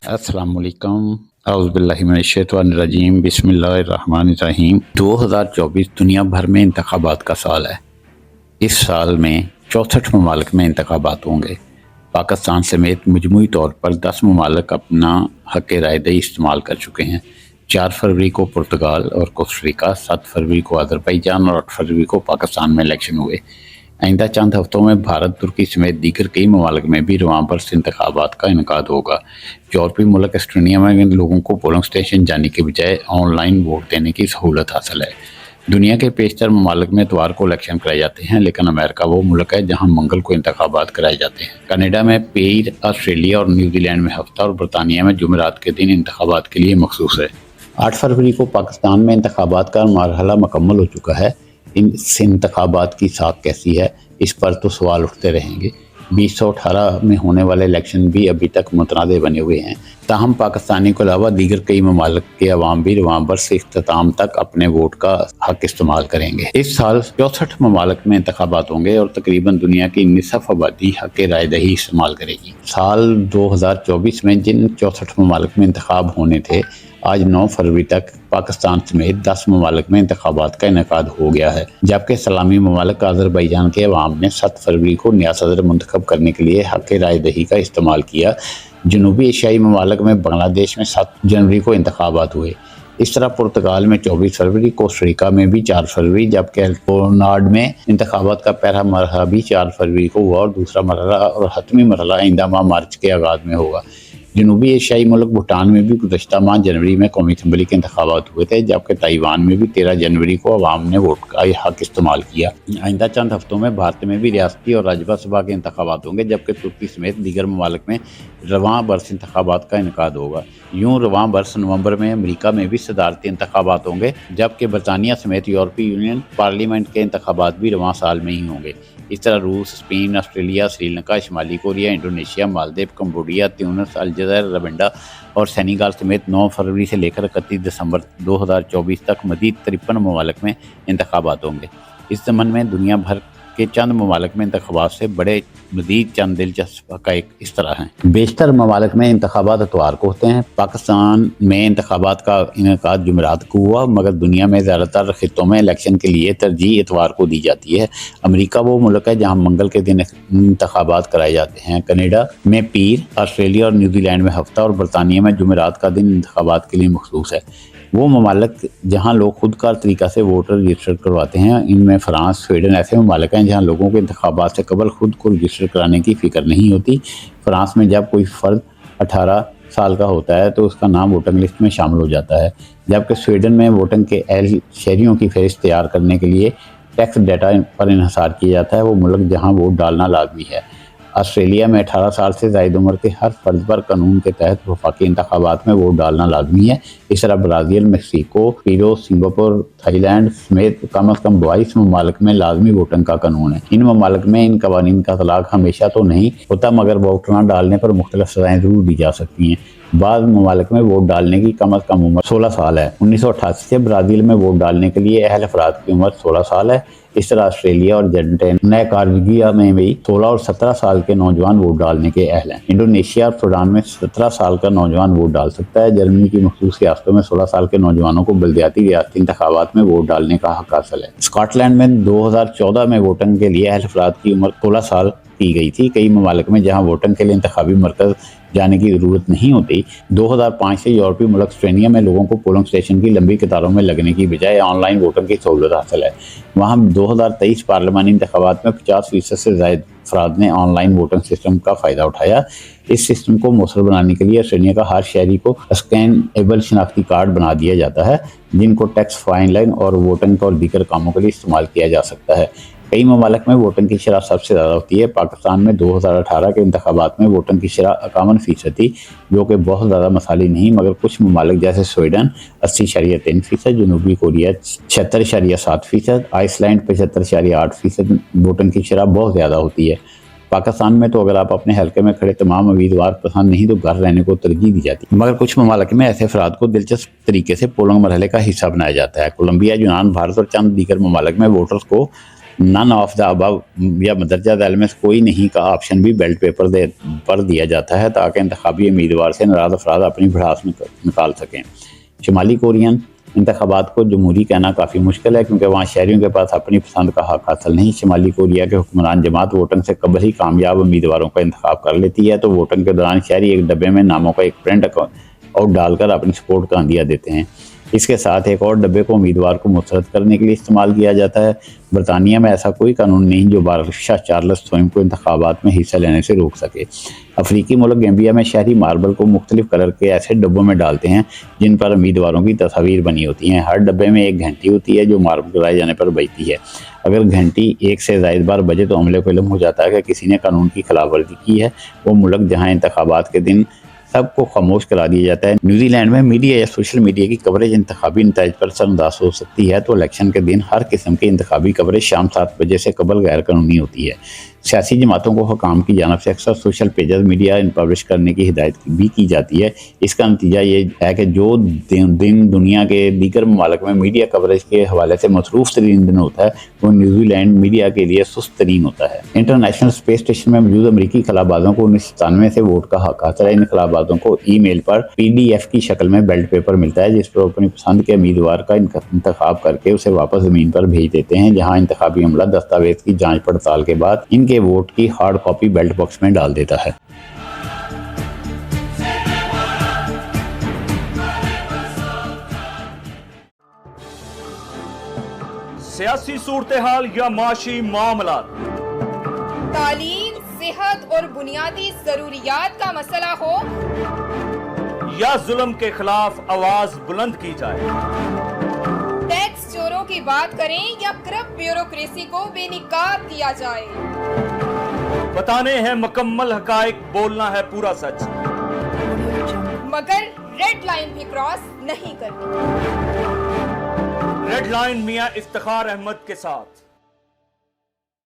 अस्सलाम वालेकुम औज़ुबिल्लाहि मिनश्शैतानिर्रजीम बिस्मिल्लाहिर्रहमानिर्रहीम। 2024 दुनिया भर में इंतखाबात का साल है। इस साल में 64 ममालिक में इंतखाबात होंगे। पाकिस्तान समेत मजमूई तौर पर 10 ममालिक अपना हक़ रायदही इस्तेमाल कर चुके हैं। 4 फरवरी को पुर्तगाल और कोस्टारिका, 7 फरवरी को अज़रबैजान और 8 फरवरी को पाकिस्तान में इलेक्शन हुए। आइंदा चंद हफ्तों में भारत, तुर्की समेत दीगर कई ममालिक में भी रवां बरस इंतखाबात का इनेकाद होगा। यूरोपीय मुल्क एस्टोनिया में लोगों को पोलिंग स्टेशन जाने के बजाय ऑनलाइन वोट देने की सहूलत हासिल है। दुनिया के पेशतर ममालिक में इतवार को इलेक्शन कराए जाते हैं, लेकिन अमेरिका वो मुल्क है जहाँ मंगल को इंतखाबात कराए जाते हैं। कनाडा में पीर, ऑस्ट्रेलिया और न्यूजीलैंड में हफ्ता और बरतानिया में जुमेरात के दिन इंतखाबात के लिए मखसूस है। 8 फरवरी को पाकिस्तान में इंतखाबात का मरहला मुकम्मल हो चुका है। इन इंतखाबात की साख कैसी है, इस पर तो सवाल उठते रहेंगे। 2018 में होने वाले इलेक्शन भी अभी तक मुतनाज़ बने हुए हैं। ताहम पाकिस्तानी के अलावा दीगर कई ममालिक के अवाम भी रवां बरस इख्तिताम तक अपने वोट का हक इस्तेमाल करेंगे। इस साल 64 ममालिक में इंतखाबात होंगे और तकरीबन दुनिया की निसफ आबादी हक रायदही इस्तेमाल करेगी। साल 2024 में जिन 64 ममालिक में इंतखाब होने थे, आज 9 फरवरी तक पाकिस्तान समेत 10 ममालिक में इंतखाबात का इनेकाद हो गया है, जबकि सलामी ममालिक अज़रबैजान के अवाम ने 7 फरवरी को नया सदर मुंतखब करने के लिए हक़ रायदही का इस्तेमाल किया। जनूबी एशियाई ममालिक में बांग्लादेश में 7 जनवरी को इंतखाबात हुए। इस तरह पुर्तगाल में 24 फरवरी, कोस्टारिका में भी 4 फरवरी, जबकि पोलैंड में इंतखाबात का पहला मरहला भी 4 फरवरी को हुआ और दूसरा मरहला और हतमी मरहला आइंदा माह मार्च के आगाज़ में होगा। जनूबी एशियाई मुल्क भूटान में भी गुज़श्ता माह जनवरी में कौमी असम्बली के इंतखाबात हुए थे, जबकि ताइवान में भी 13 जनवरी को अवाम ने वोट का हक इस्तेमाल किया। आइंदा चंद हफ्तों में भारत में भी रियासती और राज्यसभा के इंतखाबात होंगे, जबकि तुर्की समेत दीगर ममालिक में रवां बरस इंतखाबात का इनेकाद होगा। यूँ रवां बरस नवंबर में अमरीका में भी सदारती इंतखाबात होंगे, जबकि बरतानिया समेत यूरोपीय यूनियन पार्लियामेंट के इंतखाबात भी रवां साल में ही होंगे। इस तरह रूस, स्पेन, ऑस्ट्रेलिया, श्रीलंका, शुमाली Korea, Indonesia, Maldives, Cambodia, Tunis, Algeria, Rwanda और सेनेगल समेत 9 फरवरी से लेकर 31 दिसंबर 2024 तक मज़ीद 53 ममालिक में इंतखाबात होंगे। इस ज़मन में दुनिया भर के चंद ममालिक में इंतखाबात से बड़े मज़ीद चंद दिलचस्प हक़ाइक़ इस तरह हैं। बेशतर ममालिक में इंतखाबात इतवार को होते हैं। पाकिस्तान में इंतखाबात का इनेकाद जुमेरात को हुआ, मगर दुनिया में ज़्यादातर खित्तों में इलेक्शन के लिए तरजीह इतवार को दी जाती है। अमरीका वो मुल्क है जहाँ मंगल के दिन इंतखाबात कराए जाते हैं। कनाडा में पीर, ऑस्ट्रेलिया और न्यूजीलैंड में हफ्ता और बरतानिया में जुमेरात का दिन इंतखाबात के लिए मखसूस है। वो ममालिक जहाँ लोग खुद कार तरीक़ा से वोटर रजिस्टर करवाते हैं, इनमें फ़्रांस, स्वीडन ऐसे ममालिक हैं जहाँ लोगों को इंतखाबात से कबल खुद को रजिस्टर कराने की फ़िक्र नहीं होती। फ़्रांस में जब कोई फ़र्द 18 साल का होता है तो उसका नाम वोटिंग लिस्ट में शामिल हो जाता है, जबकि स्वीडन में वोटिंग के अहल शहरियों की फहरिस्त तैयार करने के लिए टैक्स डाटा पर इन्हिसार किया जाता है। वो मुल्क जहाँ वोट डालना लाजमी है। ऑस्ट्रेलिया में 18 साल से ज़ायद उम्र के हर फर्द पर कानून के तहत वफाकी इंतखाबात में वोट डालना लाजमी है। इस तरह Brazil, Mexico, Peru, Singapore, Thailand समेत कम अज़ कम 22 ममालिक में लाजमी वोटिंग का कानून है। इन ममालिक में इन कवानीन का तलाक हमेशा तो नहीं होता, मगर वोट न डालने पर मुख्तलिफ सज़ाएँ ज़रूर दी जा सकती हैं। बाद ममालिक में वोट डालने की कम अज़ कम उम्र 16 साल है। 1988 से ब्राज़ील में वोट डालने के लिए अहल अफराद की उम्र 16 साल है। इस तरह ऑस्ट्रेलिया और निकाराग्वा में भी 16 और 17 साल के नौजवान वोट डालने के अहल हैं। इंडोनेशिया और सूडान में 17 साल का नौजवान वोट डाल सकता है। जर्मनी की मखसूस रियासतों में 16 साल के नौजवानों को बल्दियाती रियासती इंतखाबात में वोट डालने का हक हासिल है। स्कॉटलैंड में 2014 में वोटिंग के लिए अहल अफराद की उम्र 16 साल की गई थी। कई ममालिक में जहाँ वोटिंग के लिए इंतखाबी मरकज़ जाने की ज़रूरत नहीं होती, 2005 से यूरोपीय मुल्क एस्टोनिया में लोगों को पोलिंग स्टेशन की लंबी कतारों में लगने की बजाय ऑनलाइन वोटिंग की सहूलत हासिल है। वहाँ 2023 पार्लिमानी इंतखाबात में 50% से ज़ायद अफराद ने ऑनलाइन वोटिंग सिस्टम का फ़ायदा उठाया। इस सिस्टम को मौसर बनाने के लिए एस्टोनिया का हर शहरी को स्कैनेबल शनाख्ती कार्ड बना दिया जाता है, जिनको टैक्स फाइलिंग और वोटिंग और दीगर कामों के लिए इस्तेमाल किया जा सकता है। कई ममालिक में वोटिंग की शरह सबसे ज़्यादा होती है। पाकिस्तान में 2018 के इंतखाबात में वोटिंग की शरह 51% थी, जो कि बहुत ज़्यादा मसाली नहीं, मगर कुछ ममालिक जैसे स्वीडन 80.3%, जनूबी कोरिया 76.7%, आइसलैंड 75.8% वोटिंग की शरह बहुत ज़्यादा होती है। पाकिस्तान में तो अगर आप अपने हल्के में खड़े तमाम उम्मीदवार पसंद नहीं तो घर रहने को तरजीह दी जाती है, मगर कुछ ममालिक में ऐसे अफराद को दिलचस्प तरीके से पोलिंग मरहले का हिस्सा बनाया जाता है। कोलंबिया, यूनान, भारत और चंद दीगर ममालिक में वोटर्स को नन ऑफ द अबव या मदरजा दैल में से कोई नहीं का ऑप्शन भी बेल्ट पेपर पर दिया जाता है ताकि इंतखाबी उम्मीदवार से नाराज अफराद अपनी भड़ास निकाल सकें। शुमाली कोरियन इंतखाबात को जमहूरी कहना काफ़ी मुश्किल है क्योंकि वहाँ शहरियों के पास अपनी पसंद का हक हासिल नहीं। शुमाली कोरिया के हुक्मरान जमात वोटिंग से कबल ही कामयाब उम्मीदवारों का इंतखाब कर लेती है, तो वोटिंग के दौरान शहरी एक डब्बे में नामों का एक प्रिंट आउट डालकर अपनी सपोर्ट का अंदिया देते हैं। इसके साथ एक और डब्बे को उम्मीदवार को मुस्तरद करने के लिए इस्तेमाल किया जाता है। बरतानिया में ऐसा कोई कानून नहीं जो बादशाह चार्ल्स स्वयं को इंतखाबात में हिस्सा लेने से रोक सके। अफ्रीकी मुल्क गैम्बिया में शहरी मार्बल को मुख्तलिफ कलर के ऐसे डब्बों में डालते हैं जिन पर उम्मीदवारों की तस्वीर बनी होती हैं। हर डब्बे में एक घंटी होती है जो मार्बल गिराए जाने पर बजती है। अगर घंटी एक से ज़ायद बार बजे तो अमले को इल्म हो जाता है कि किसी ने कानून की खिलाफवर्जी की है। वो मुल्क जहाँ इंतखाबात के दिन सबको खामोश करा दिया जाता है। न्यूजीलैंड में मीडिया या सोशल मीडिया की कवरेज इंतखाबी नताइज पर असरअंदाज हो सकती है, तो इलेक्शन के दिन हर किस्म की इंतखाबी कवरेज शाम 7 बजे से कबल गैर कानूनी होती है। सियासी जमातों को हुकाम की जानब से अक्सर सोशल पेजेस मीडिया पब्लिश करने की हिदायत भी की जाती है। इसका नतीजा ये है कि जो दिन दुनिया के दीगर ममालिक में मीडिया कवरेज के हवाले से मसरूफ़ तरीन दिन होता है, वो न्यूजीलैंड मीडिया के लिए सुस्त तरीन होता है। इंटरनेशनल स्पेस स्टेशन में मौजूद अमरीकी खलाबाजों को 1997 से वोट का हक हासिल है। इन खलाबाजों को ईमेल पर PDF की शक्ल में बेल्ट पेपर मिलता है जिस पर अपनी पसंद के उम्मीदवार का इंतखाब करके उसे वापस ज़मीन पर भेज देते हैं, जहाँ इंतखाबी अमला दस्तावेज की जाँच पड़ताल के बाद इनके वोट की हार्ड कॉपी बेल्ट बॉक्स में डाल देता है। सियासी सूरत हाल या माशी मामला, तालीम, सेहत और बुनियादी जरूरियात का मसला हो या जुल्म के खिलाफ आवाज बुलंद की जाए, टैक्स चोरों की बात करें या करप्ट ब्यूरोक्रेसी को बेनिकाब किया जाए, बताने हैं मुकम्मल हकाइक, बोलना है पूरा सच, मगर रेड लाइन भी क्रॉस नहीं करनी। रेड लाइन मियां इफ्तिखार अहमद के साथ।